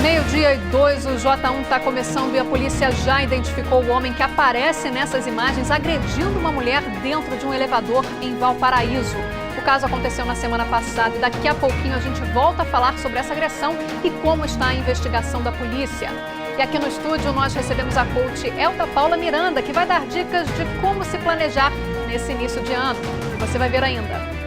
Meio-dia e 2, o J1 está começando e a polícia já identificou o homem que aparece nessas imagens agredindo uma mulher dentro de um elevador em Valparaíso. O caso aconteceu na semana passada e daqui a pouquinho a gente volta a falar sobre essa agressão e como está a investigação da polícia. E aqui no estúdio nós recebemos a coach Elta Paula Miranda, que vai dar dicas de como se planejar nesse início de ano. Você vai ver ainda.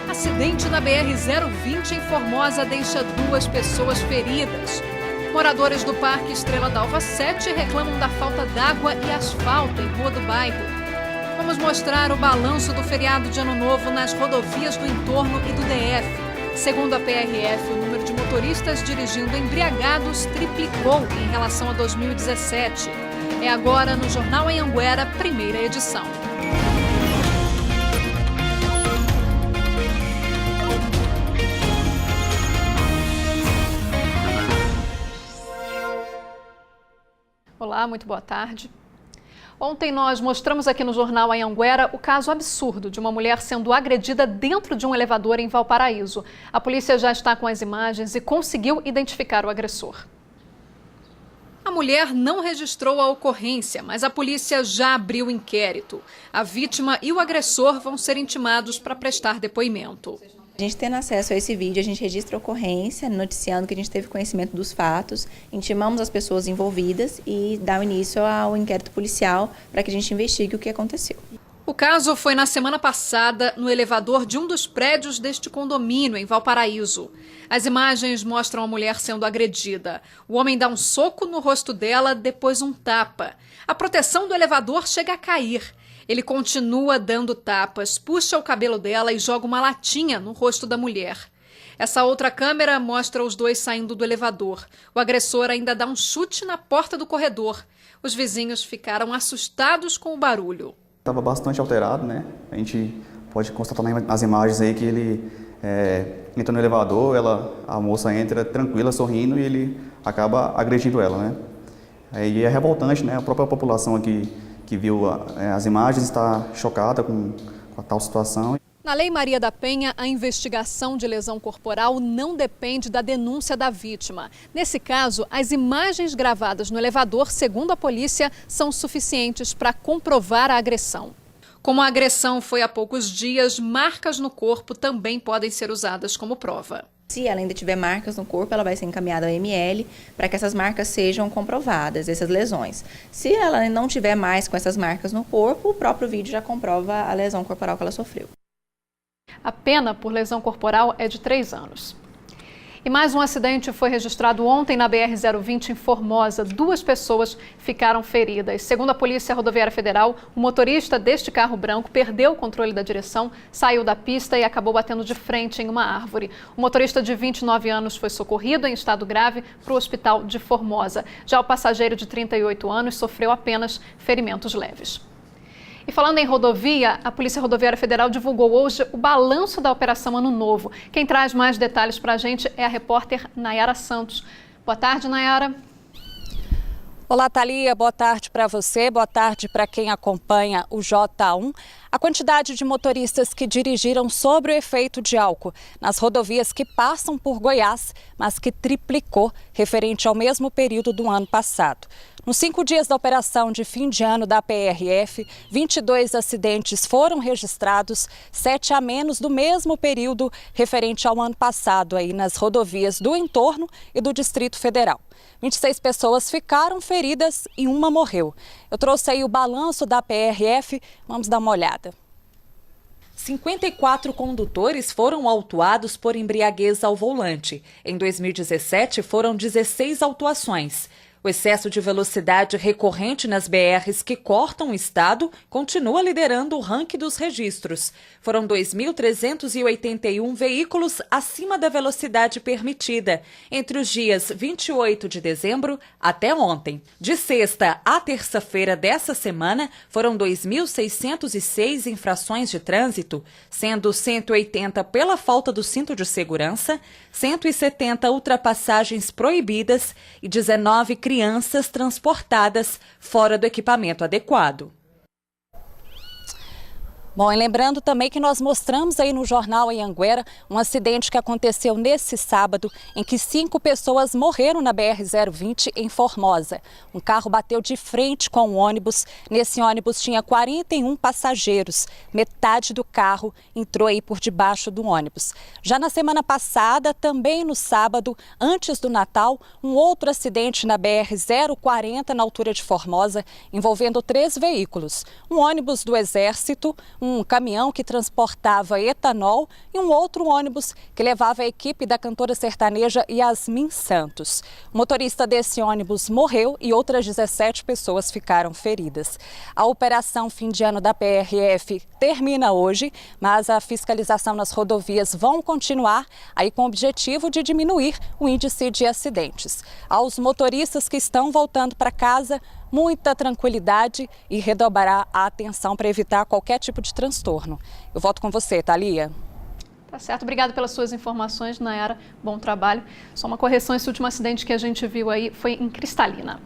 Acidente na BR-020 em Formosa deixa 2 pessoas feridas. Moradores do Parque Estrela d'Alva 7 reclamam da falta d'água e asfalto em Rua do Bairro. Vamos mostrar o balanço do feriado de Ano Novo nas rodovias do entorno e do DF. Segundo a PRF, o número de motoristas dirigindo embriagados triplicou em relação a 2017. É agora no Jornal Anhanguera, primeira edição. Olá, muito boa tarde. Ontem nós mostramos aqui no Jornal Anhanguera o caso absurdo de uma mulher sendo agredida dentro de um elevador em Valparaíso. A polícia já está com as imagens e conseguiu identificar o agressor. A mulher não registrou a ocorrência, mas a polícia já abriu inquérito. A vítima e o agressor vão ser intimados para prestar depoimento. A gente tendo acesso a esse vídeo, a gente registra a ocorrência, noticiando que a gente teve conhecimento dos fatos, intimamos as pessoas envolvidas e dá início ao inquérito policial para que a gente investigue o que aconteceu. O caso foi na semana passada no elevador de um dos prédios deste condomínio em Valparaíso. As imagens mostram a mulher sendo agredida. O homem dá um soco no rosto dela, depois um tapa. A proteção do elevador chega a cair. Ele continua dando tapas, puxa o cabelo dela e joga uma latinha no rosto da mulher. Essa outra câmera mostra os dois saindo do elevador. O agressor ainda dá um chute na porta do corredor. Os vizinhos ficaram assustados com o barulho. Estava bastante alterado, né? A gente pode constatar nas imagens aí que ele entra no elevador, a moça entra tranquila, sorrindo, e ele acaba agredindo ela, né? Aí é revoltante, né? A própria população aqui que viu as imagens está chocada com a tal situação. Na Lei Maria da Penha, a investigação de lesão corporal não depende da denúncia da vítima. Nesse caso, as imagens gravadas no elevador, segundo a polícia, são suficientes para comprovar a agressão. Como a agressão foi há poucos dias, marcas no corpo também podem ser usadas como prova. Se ela ainda tiver marcas no corpo, ela vai ser encaminhada ao ML para que essas marcas sejam comprovadas, essas lesões. Se ela não tiver mais com essas marcas no corpo, o próprio vídeo já comprova a lesão corporal que ela sofreu. A pena por lesão corporal é de 3 anos. E mais um acidente foi registrado ontem na BR-020 em Formosa. 2 pessoas ficaram feridas. Segundo a Polícia Rodoviária Federal, o motorista deste carro branco perdeu o controle da direção, saiu da pista e acabou batendo de frente em uma árvore. O motorista de 29 anos foi socorrido em estado grave para o hospital de Formosa. Já o passageiro de 38 anos sofreu apenas ferimentos leves. E falando em rodovia, a Polícia Rodoviária Federal divulgou hoje o balanço da Operação Ano Novo. Quem traz mais detalhes para a gente é a repórter Nayara Santos. Boa tarde, Nayara. Olá, Thalia. Boa tarde para você, boa tarde para quem acompanha o J1. A quantidade de motoristas que dirigiram sob o efeito de álcool nas rodovias que passam por Goiás, mas que triplicou referente ao mesmo período do ano passado. Nos 5 dias da operação de fim de ano da PRF, 22 acidentes foram registrados, 7 a menos do mesmo período referente ao ano passado aí nas rodovias do entorno e do Distrito Federal. 26 pessoas ficaram feridas e 1 morreu. Eu trouxe aí o balanço da PRF, vamos dar uma olhada. 54 condutores foram autuados por embriaguez ao volante. Em 2017, foram 16 autuações. O excesso de velocidade recorrente nas BRs que cortam o estado continua liderando o ranking dos registros. Foram 2.381 veículos acima da velocidade permitida, entre os dias 28 de dezembro até ontem. De sexta a terça-feira dessa semana, foram 2.606 infrações de trânsito, sendo 180 pela falta do cinto de segurança, 170 ultrapassagens proibidas e 19 crianças transportadas fora do equipamento adequado. Bom, e lembrando também que nós mostramos aí no Jornal Anhanguera um acidente que aconteceu nesse sábado, em que 5 pessoas morreram na BR-020 em Formosa. Um carro bateu de frente com um ônibus. Nesse ônibus tinha 41 passageiros. Metade do carro entrou aí por debaixo do ônibus. Já na semana passada, também no sábado, antes do Natal, um outro acidente na BR-040 na altura de Formosa, envolvendo 3 veículos. Um ônibus do Exército, um caminhão que transportava etanol e um outro ônibus que levava a equipe da cantora sertaneja Yasmin Santos. O motorista desse ônibus morreu e outras 17 pessoas ficaram feridas. A operação fim de ano da PRF termina hoje, mas a fiscalização nas rodovias vão continuar aí com o objetivo de diminuir o índice de acidentes. Aos motoristas que estão voltando para casa, muita tranquilidade e redobrar a atenção para evitar qualquer tipo de transtorno. Eu volto com você, Thalia. Tá certo, obrigado pelas suas informações, Nayara. Bom trabalho. Só uma correção, esse último acidente que a gente viu aí foi em Cristalina.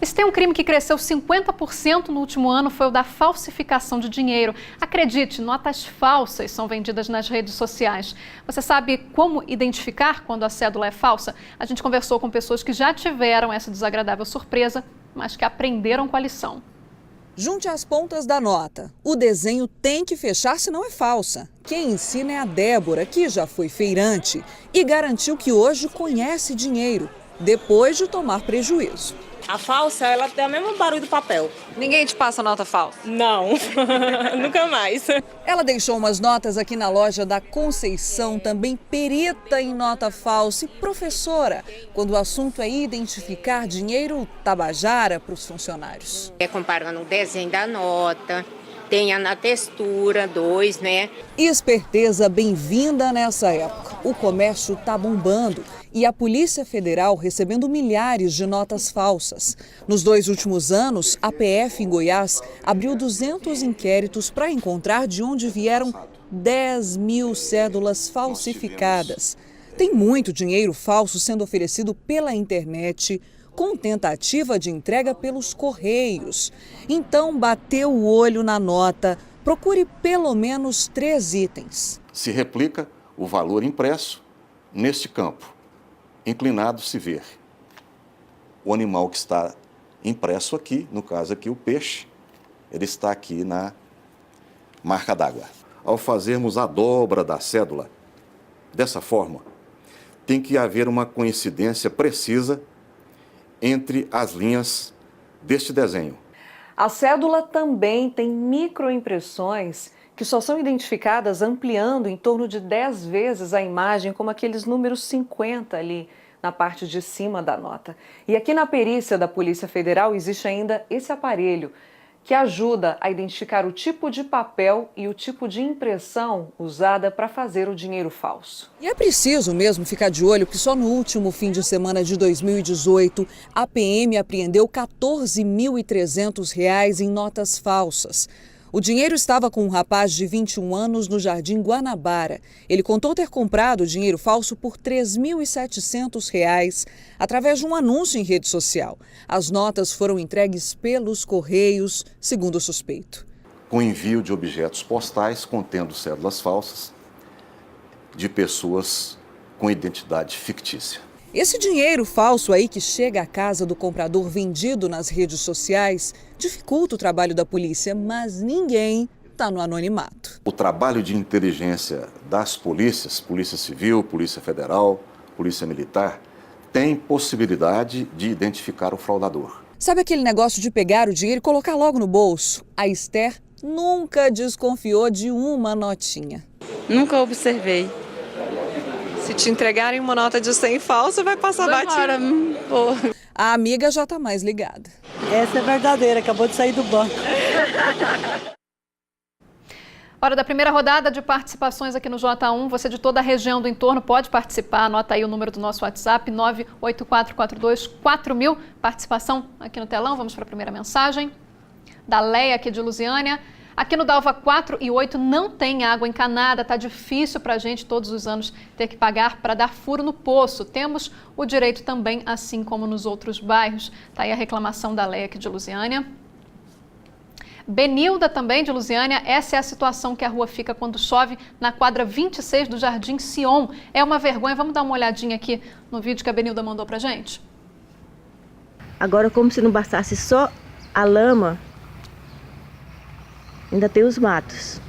E se tem um crime que cresceu 50% no último ano, foi o da falsificação de dinheiro. Acredite, notas falsas são vendidas nas redes sociais. Você sabe como identificar quando a cédula é falsa? A gente conversou com pessoas que já tiveram essa desagradável surpresa, mas que aprenderam com a lição. Junte as pontas da nota. O desenho tem que fechar, senão é falsa. Quem ensina é a Débora, que já foi feirante e garantiu que hoje conhece dinheiro, depois de tomar prejuízo. A falsa, ela tem o mesmo barulho do papel. Ninguém te passa nota falsa? Não, nunca mais. Ela deixou umas notas aqui na loja da Conceição, também perita em nota falsa e professora, quando o assunto é identificar dinheiro tabajara para os funcionários. Comparando o desenho da nota, tem na textura, 2, né? Esperteza bem-vinda nessa época. O comércio está bombando e a Polícia Federal recebendo milhares de notas falsas. Nos 2 últimos anos, a PF em Goiás abriu 200 inquéritos para encontrar de onde vieram 10 mil cédulas falsificadas. Tem muito dinheiro falso sendo oferecido pela internet, com tentativa de entrega pelos correios. Então, bateu o olho na nota. Procure pelo menos 3 itens. Se replica o valor impresso neste campo. Inclinado se ver o animal que está impresso aqui, no caso aqui o peixe, ele está aqui na marca d'água. Ao fazermos a dobra da cédula, dessa forma, tem que haver uma coincidência precisa entre as linhas deste desenho. A cédula também tem microimpressões que só são identificadas ampliando em torno de 10 vezes a imagem, como aqueles números 50 ali na parte de cima da nota. E aqui na perícia da Polícia Federal existe ainda esse aparelho que ajuda a identificar o tipo de papel e o tipo de impressão usada para fazer o dinheiro falso. E é preciso mesmo ficar de olho que só no último fim de semana de 2018, a PM apreendeu R$ 14.300 em notas falsas. O dinheiro estava com um rapaz de 21 anos no Jardim Guanabara. Ele contou ter comprado o dinheiro falso por R$ 3.700 através de um anúncio em rede social. As notas foram entregues pelos Correios, segundo o suspeito. Com envio de objetos postais contendo cédulas falsas de pessoas com identidade fictícia. Esse dinheiro falso aí que chega à casa do comprador vendido nas redes sociais dificulta o trabalho da polícia, mas ninguém está no anonimato. O trabalho de inteligência das polícias, Polícia Civil, Polícia Federal, Polícia Militar, tem possibilidade de identificar o fraudador. Sabe aquele negócio de pegar o dinheiro e colocar logo no bolso? A Esther nunca desconfiou de uma notinha. Nunca observei. Se te entregarem uma nota de 100 falsa, vai passar batida. A amiga já está mais ligada. Essa é verdadeira, acabou de sair do banco. Hora da primeira rodada de participações aqui no J1. Você de toda a região do entorno pode participar. Anota aí o número do nosso WhatsApp, 984424000. Participação aqui no telão. Vamos para a primeira mensagem. Da Leia, aqui de Lusiânia. Aqui no Dalva 4 e 8 não tem água encanada, tá difícil para a gente todos os anos ter que pagar para dar furo no poço. Temos o direito também, assim como nos outros bairros. Tá aí a reclamação da Leia aqui de Lusiânia. Benilda também, de Lusiânia, essa é a situação que a rua fica quando chove na quadra 26 do Jardim Sion. É uma vergonha. Vamos dar uma olhadinha aqui no vídeo que a Benilda mandou pra gente? Agora, como se não bastasse só a lama, ainda tem os matos.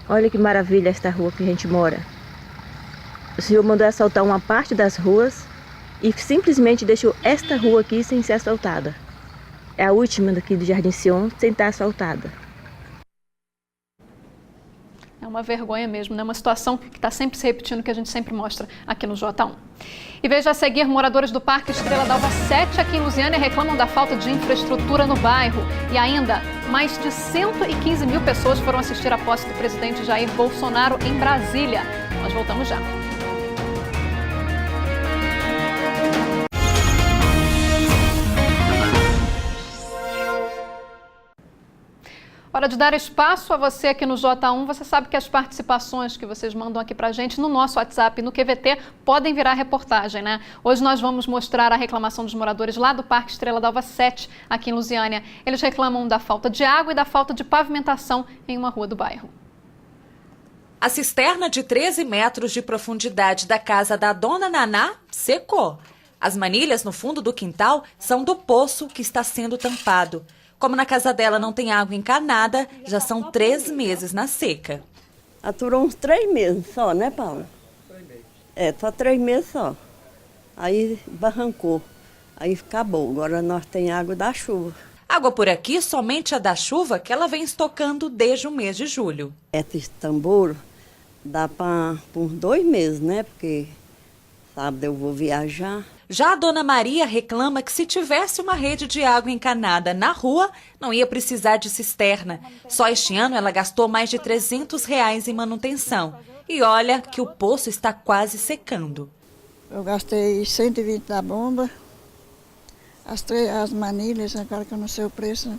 Olha que maravilha esta rua que a gente mora. O senhor mandou asfaltar uma parte das ruas e simplesmente deixou esta rua aqui sem ser asfaltada. É a última daqui do Jardim Sion sem estar asfaltada. É uma vergonha mesmo, né? Uma situação que está sempre se repetindo, que a gente sempre mostra aqui no J1. E veja a seguir, moradores do Parque Estrela d'Alva 7 aqui em Lusiânia reclamam da falta de infraestrutura no bairro. E ainda, mais de 115 mil pessoas foram assistir a posse do presidente Jair Bolsonaro em Brasília. Nós voltamos já. Hora de dar espaço a você aqui no J1. Você sabe que as participações que vocês mandam aqui pra gente no nosso WhatsApp e no QVT podem virar reportagem, né? Hoje nós vamos mostrar a reclamação dos moradores lá do Parque Estrela d'Alva 7, aqui em Lusiânia. Eles reclamam da falta de água e da falta de pavimentação em uma rua do bairro. A cisterna de 13 metros de profundidade da casa da dona Naná secou. As manilhas no fundo do quintal são do poço que está sendo tampado. Como na casa dela não tem água encanada, já são 3 meses na seca. Aturou uns 3 meses só, né, Paula? 3 meses. É, só 3 meses só. Aí barrancou. Aí acabou. Agora nós tem água da chuva. Água por aqui, somente a da chuva, que ela vem estocando desde o mês de julho. Esse tambouro dá para uns 2 meses, né? Porque sábado eu vou viajar. Já a dona Maria reclama que se tivesse uma rede de água encanada na rua, não ia precisar de cisterna. Só este ano ela gastou mais de R$300 em manutenção. E olha que o poço está quase secando. Eu gastei 120 da bomba, as manilhas, agora que eu não sei o preço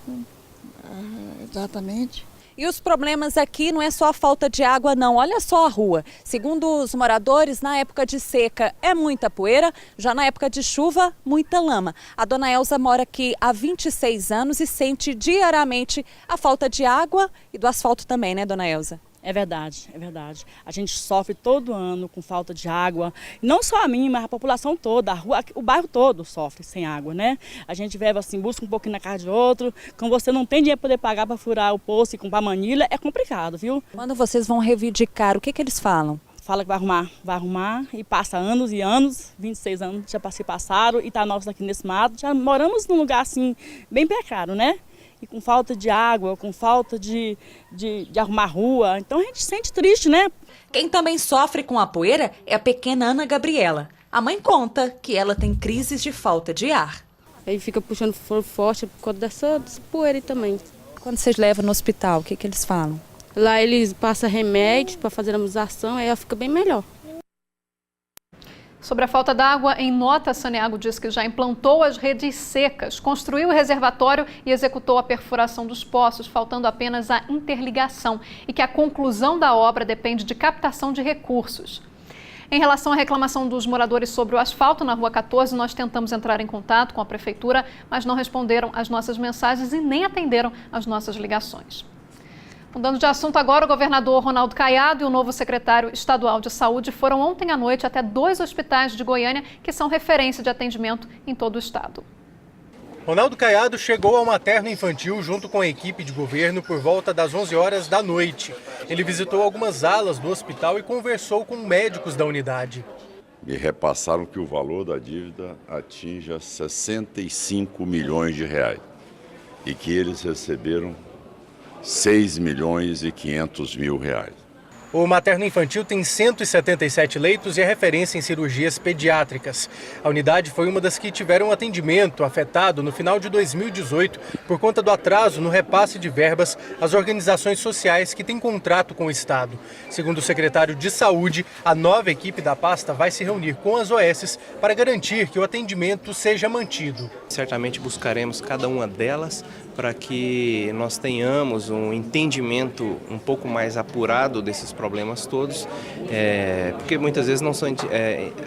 exatamente. E os problemas aqui não é só a falta de água, não. Olha só a rua. Segundo os moradores, na época de seca é muita poeira, já na época de chuva, muita lama. A dona Elza mora aqui há 26 anos e sente diariamente a falta de água e do asfalto também, né, dona Elza? É verdade, é verdade. A gente sofre todo ano com falta de água. Não só a mim, mas a população toda, a rua, o bairro todo sofre sem água, né? A gente vai assim, busca um pouquinho na casa de outro. Quando você não tem dinheiro para poder pagar para furar o poço e comprar manilha, é complicado, viu? Quando vocês vão reivindicar, o que eles falam? Fala que vai arrumar e passa anos e anos, 26 anos já se passaram e tá nós aqui nesse mato. Já moramos num lugar assim, bem precário, né? E com falta de água, com falta de arrumar rua. Então a gente se sente triste, né? Quem também sofre com a poeira é a pequena Ana Gabriela. A mãe conta que ela tem crises de falta de ar. Aí fica puxando forte por conta dessa poeira aí também. Quando vocês levam no hospital, o que eles falam? Lá eles passam remédios para fazer a imunização, aí ela fica bem melhor. Sobre a falta d'água, em nota, a Saneago diz que já implantou as redes secas, construiu o reservatório e executou a perfuração dos poços, faltando apenas a interligação, e que a conclusão da obra depende de captação de recursos. Em relação à reclamação dos moradores sobre o asfalto na Rua 14, nós tentamos entrar em contato com a Prefeitura, mas não responderam às nossas mensagens e nem atenderam às nossas ligações. Mudando de assunto agora, o governador Ronaldo Caiado e o novo secretário estadual de saúde foram ontem à noite até 2 hospitais de Goiânia que são referência de atendimento em todo o estado. Ronaldo Caiado chegou ao materno infantil junto com a equipe de governo por volta das 11 horas da noite. Ele visitou algumas alas do hospital e conversou com médicos da unidade. Me repassaram que o valor da dívida atinja 65 milhões de reais e que eles receberam 6 milhões e 500 mil reais. O materno infantil tem 177 leitos e é referência em cirurgias pediátricas. A unidade foi uma das que tiveram atendimento afetado no final de 2018 por conta do atraso no repasse de verbas às organizações sociais que têm contrato com o Estado. Segundo o secretário de Saúde, a nova equipe da pasta vai se reunir com as OSs para garantir que o atendimento seja mantido. Certamente buscaremos cada uma delas para que nós tenhamos um entendimento um pouco mais apurado desses problemas problemas todos, porque muitas vezes não são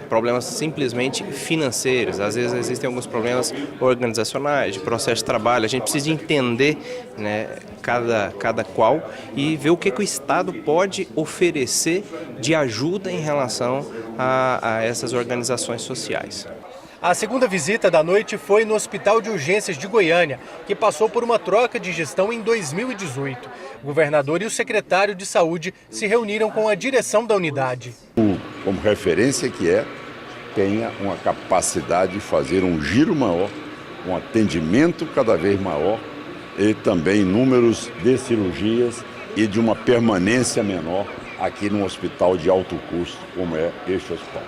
problemas simplesmente financeiros, às vezes existem alguns problemas organizacionais, de processo de trabalho. A gente precisa entender, né, cada qual e ver o que o Estado pode oferecer de ajuda em relação a essas organizações sociais. A segunda visita da noite foi no Hospital de Urgências de Goiânia, que passou por uma troca de gestão em 2018. O governador e o secretário de Saúde se reuniram com a direção da unidade. Como referência tenha uma capacidade de fazer um giro maior, um atendimento cada vez maior e também números de cirurgias e de uma permanência menor aqui num hospital de alto custo como é este hospital.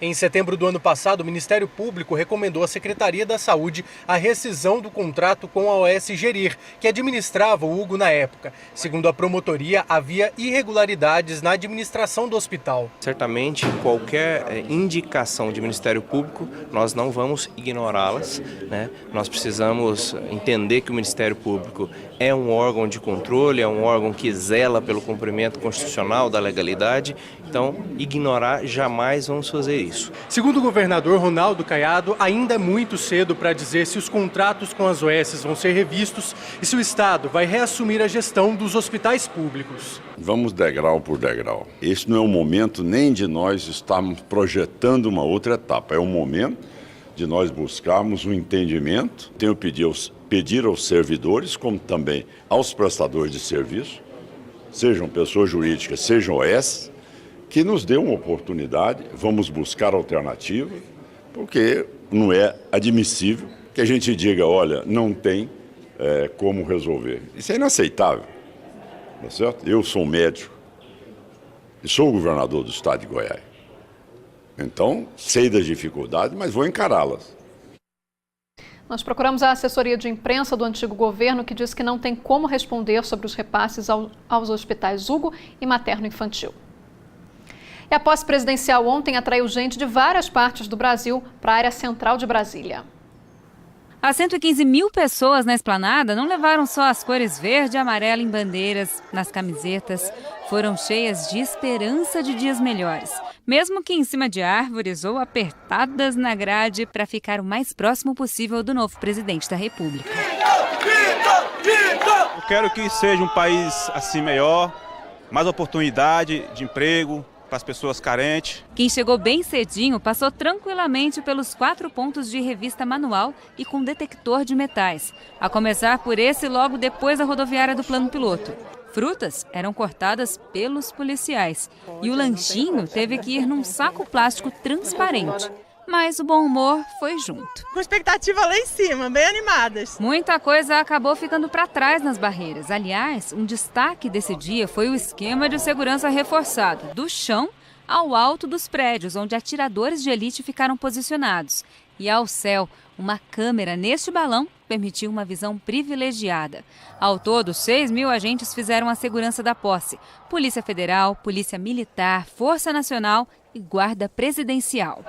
Em setembro do ano passado, o Ministério Público recomendou à Secretaria da Saúde a rescisão do contrato com a OS Gerir, que administrava o Hugo na época. Segundo a promotoria, havia irregularidades na administração do hospital. Certamente, qualquer indicação de Ministério Público, nós não vamos ignorá-las, né? Nós precisamos entender que o Ministério Público é um órgão de controle, é um órgão que zela pelo cumprimento constitucional da legalidade. Então, ignorar, jamais vamos fazer isso. Segundo o governador Ronaldo Caiado, ainda é muito cedo para dizer se os contratos com as OS vão ser revistos e se o Estado vai reassumir a gestão dos hospitais públicos. Vamos degrau por degrau. Este não é o momento nem de nós estarmos projetando uma outra etapa. É o momento de nós buscarmos um entendimento. Tenho pedir aos servidores, como também aos prestadores de serviço, sejam pessoas jurídicas, sejam OS, que nos dê uma oportunidade, vamos buscar alternativa, porque não é admissível que a gente diga, olha, não tem como resolver. Isso é inaceitável, não é certo? Eu sou médico e sou o governador do estado de Goiás. Então, sei das dificuldades, mas vou encará-las. Nós procuramos a assessoria de imprensa do antigo governo, que diz que não tem como responder sobre os repasses aos hospitais Hugo e Materno-Infantil. E a posse presidencial ontem atraiu gente de várias partes do Brasil para a área central de Brasília. As 115 mil pessoas na esplanada não levaram só as cores verde e amarela em bandeiras nas camisetas. Foram cheias de esperança de dias melhores, mesmo que em cima de árvores ou apertadas na grade para ficar o mais próximo possível do novo presidente da República. Eu quero que seja um país assim melhor, mais oportunidade de emprego para as pessoas carentes. Quem chegou bem cedinho passou tranquilamente pelos 4 pontos de revista manual e com detector de metais, a começar por esse logo depois da rodoviária do plano piloto. Frutas eram cortadas pelos policiais e o lanchinho teve que ir num saco plástico transparente. Mas o bom humor foi junto. Com expectativa lá em cima, bem animadas. Muita coisa acabou ficando para trás nas barreiras. Aliás, um destaque desse dia foi o esquema de segurança reforçado, do chão ao alto dos prédios, onde atiradores de elite ficaram posicionados. E ao céu, uma câmera neste balão permitiu uma visão privilegiada. Ao todo, 6 mil agentes fizeram a segurança da posse. Polícia Federal, Polícia Militar, Força Nacional e Guarda Presidencial.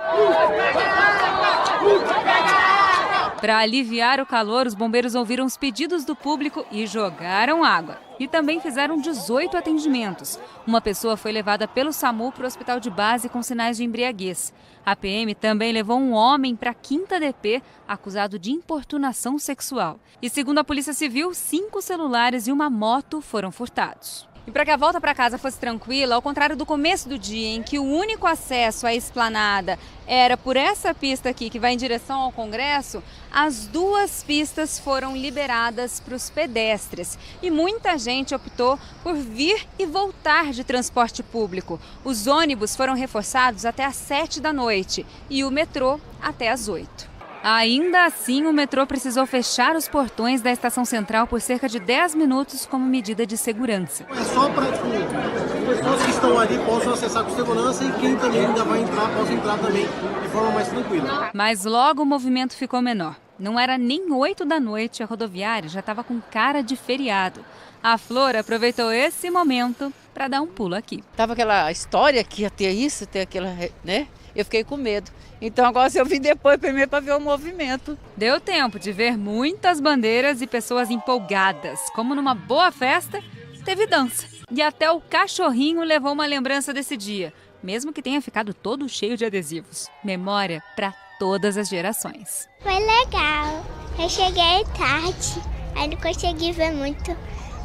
Para aliviar o calor, os bombeiros ouviram os pedidos do público e jogaram água. E também fizeram 18 atendimentos. Uma pessoa foi levada pelo SAMU para o hospital de base com sinais de embriaguez. A PM também levou um homem para a 5ª DP acusado de importunação sexual. E segundo a Polícia Civil, 5 celulares e uma moto foram furtados. E para que a volta para casa fosse tranquila, ao contrário do começo do dia, em que o único acesso à esplanada era por essa pista aqui, que vai em direção ao Congresso, as 2 pistas foram liberadas para os pedestres. E muita gente optou por vir e voltar de transporte público. Os ônibus foram reforçados até às 7 da noite e o metrô até às 8. Ainda assim, o metrô precisou fechar os portões da estação central por cerca de 10 minutos como medida de segurança. É só para que as pessoas que estão ali possam acessar com segurança e quem também ainda vai entrar, possa entrar também de forma mais tranquila. Mas logo o movimento ficou menor. Não era nem 8 da noite, a rodoviária já estava com cara de feriado. A Flor aproveitou esse momento para dar um pulo aqui. Tava aquela história que ia ter isso, ter aquela, né? Eu fiquei com medo. Então agora eu vim depois primeiro para ver o movimento. Deu tempo de ver muitas bandeiras e pessoas empolgadas. Como numa boa festa, teve dança. E até o cachorrinho levou uma lembrança desse dia, mesmo que tenha ficado todo cheio de adesivos. Memória para todas as gerações. Foi legal. Eu cheguei tarde, aí não consegui ver muito.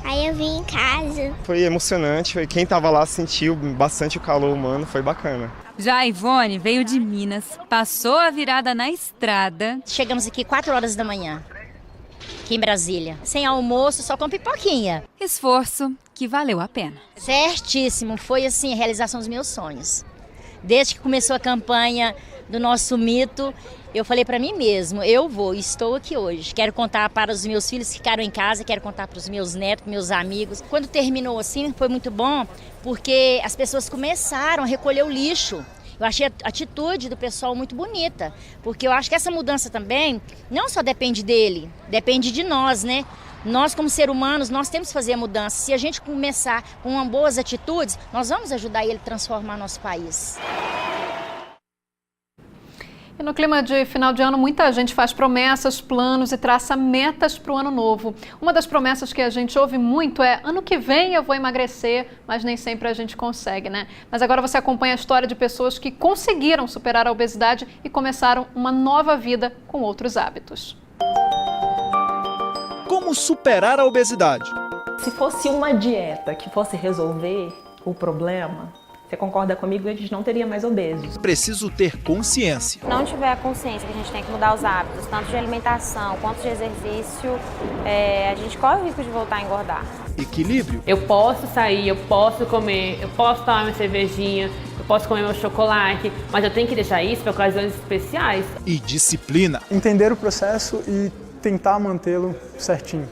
Aí eu vim em casa. Foi emocionante, quem estava lá sentiu bastante o calor humano, foi bacana. Já a Ivone veio de Minas, passou a virada na estrada. Chegamos aqui 4 horas da manhã, aqui em Brasília. Sem almoço, só com pipoquinha. Esforço que valeu a pena. Certíssimo, foi assim a realização dos meus sonhos. Desde que começou a campanha do nosso mito, eu falei para mim mesmo, estou aqui hoje. Quero contar para os meus filhos que ficaram em casa, quero contar para os meus netos, meus amigos. Quando terminou assim, foi muito bom, porque as pessoas começaram a recolher o lixo. Eu achei a atitude do pessoal muito bonita, porque eu acho que essa mudança também não só depende dele, depende de nós, né? Nós, como seres humanos, nós temos que fazer a mudança. Se a gente começar com boas atitudes, nós vamos ajudar ele a transformar nosso país. E no clima de final de ano, muita gente faz promessas, planos e traça metas para o ano novo. Uma das promessas que a gente ouve muito é: ano que vem eu vou emagrecer, mas nem sempre a gente consegue, né? Mas agora você acompanha a história de pessoas que conseguiram superar a obesidade e começaram uma nova vida com outros hábitos. Como superar a obesidade? Se fosse uma dieta que fosse resolver o problema, você concorda comigo que a gente não teria mais obesos? Preciso ter consciência. Se não tiver a consciência que a gente tem que mudar os hábitos, tanto de alimentação quanto de exercício, a gente corre o risco de voltar a engordar. Equilíbrio. Eu posso sair, eu posso comer, eu posso tomar minha cervejinha, eu posso comer meu chocolate, mas eu tenho que deixar isso para ocasiões especiais. E disciplina. Entender o processo e tentar mantê-lo certinho.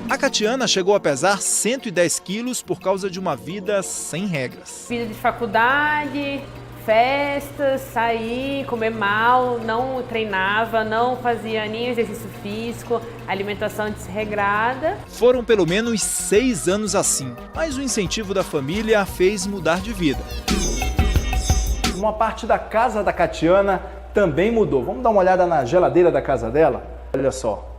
A Catiana chegou a pesar 110 quilos por causa de uma vida sem regras. Vida de faculdade, festas, sair, comer mal, não treinava, não fazia nem exercício físico, alimentação desregrada. Foram pelo menos 6 anos assim, mas o incentivo da família a fez mudar de vida. Uma parte da casa da Catiana também mudou. Vamos dar uma olhada na geladeira da casa dela? Olha só.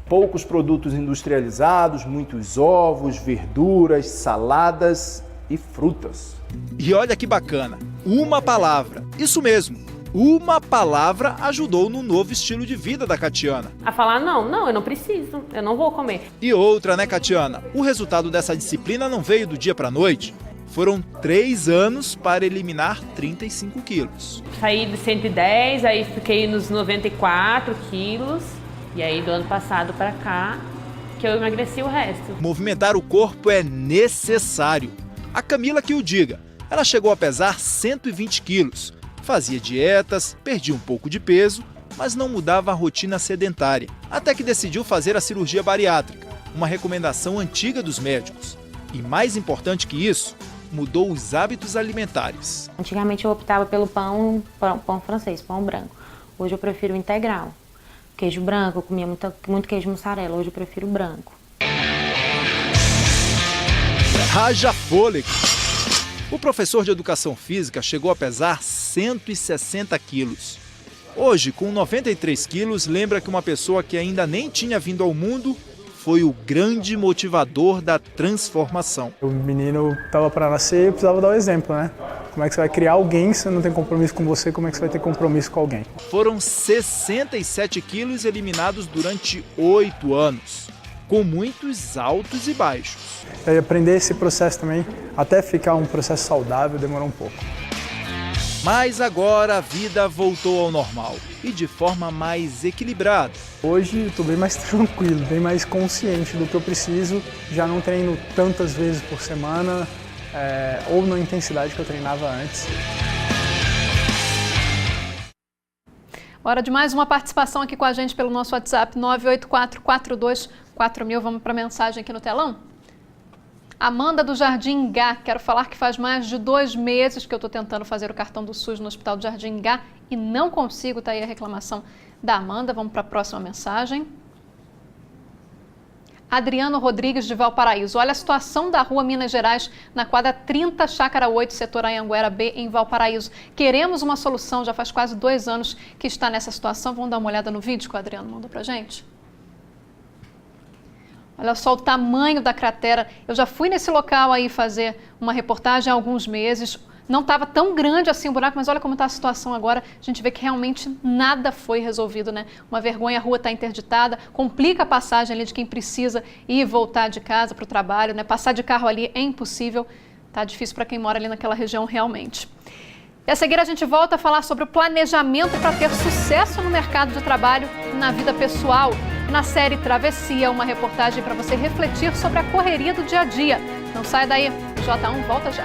Poucos produtos industrializados, muitos ovos, verduras, saladas e frutas. E olha que bacana, uma palavra, isso mesmo, uma palavra ajudou no novo estilo de vida da Catiana. A falar, não, eu não preciso, eu não vou comer. E outra, né, Catiana? O resultado dessa disciplina não veio do dia para a noite. Foram 3 anos para eliminar 35 quilos. Saí de 110, aí fiquei nos 94 quilos. E aí, do ano passado para cá, que eu emagreci o resto. Movimentar o corpo é necessário. A Camila que o diga. Ela chegou a pesar 120 quilos. Fazia dietas, perdia um pouco de peso, mas não mudava a rotina sedentária. Até que decidiu fazer a cirurgia bariátrica, uma recomendação antiga dos médicos. E mais importante que isso, mudou os hábitos alimentares. Antigamente eu optava pelo pão francês, pão branco. Hoje eu prefiro o integral. Queijo branco, eu comia muito queijo mussarela, hoje eu prefiro branco. Haja fôlego! O professor de educação física chegou a pesar 160 quilos. Hoje, com 93 quilos, lembra que uma pessoa que ainda nem tinha vindo ao mundo foi o grande motivador da transformação. O menino estava para nascer e eu precisava dar o exemplo, né? Como é que você vai criar alguém se não tem compromisso com você? Como é que você vai ter compromisso com alguém? Foram 67 quilos eliminados durante 8 anos, com muitos altos e baixos. E aprender esse processo também, até ficar um processo saudável, demorou um pouco. Mas agora a vida voltou ao normal e de forma mais equilibrada. Hoje estou bem mais tranquilo, bem mais consciente do que eu preciso. Já não treino tantas vezes por semana, ou na intensidade que eu treinava antes. Hora de mais uma participação aqui com a gente pelo nosso WhatsApp 984424000. Vamos para a mensagem aqui no telão? Amanda do Jardim Gá, quero falar que faz mais de 2 meses que eu estou tentando fazer o cartão do SUS no Hospital do Jardim Gá e não consigo. Está aí a reclamação da Amanda. Vamos para a próxima mensagem. Adriano Rodrigues de Valparaíso. Olha a situação da rua Minas Gerais, na quadra 30, Chácara 8, setor Anhanguera B, em Valparaíso. Queremos uma solução, já faz quase 2 anos que está nessa situação. Vamos dar uma olhada no vídeo que o Adriano mandou pra gente? Olha só o tamanho da cratera. Eu já fui nesse local aí fazer uma reportagem há alguns meses. Não estava tão grande assim o buraco, mas olha como está a situação agora. A gente vê que realmente nada foi resolvido, né? Uma vergonha, a rua está interditada, complica a passagem ali de quem precisa ir e voltar de casa para o trabalho, né? Passar de carro ali é impossível. Tá difícil para quem mora ali naquela região realmente. E a seguir a gente volta a falar sobre o planejamento para ter sucesso no mercado de trabalho e na vida pessoal. Na série Travessia, uma reportagem para você refletir sobre a correria do dia a dia. Não saia daí, o J1 volta já.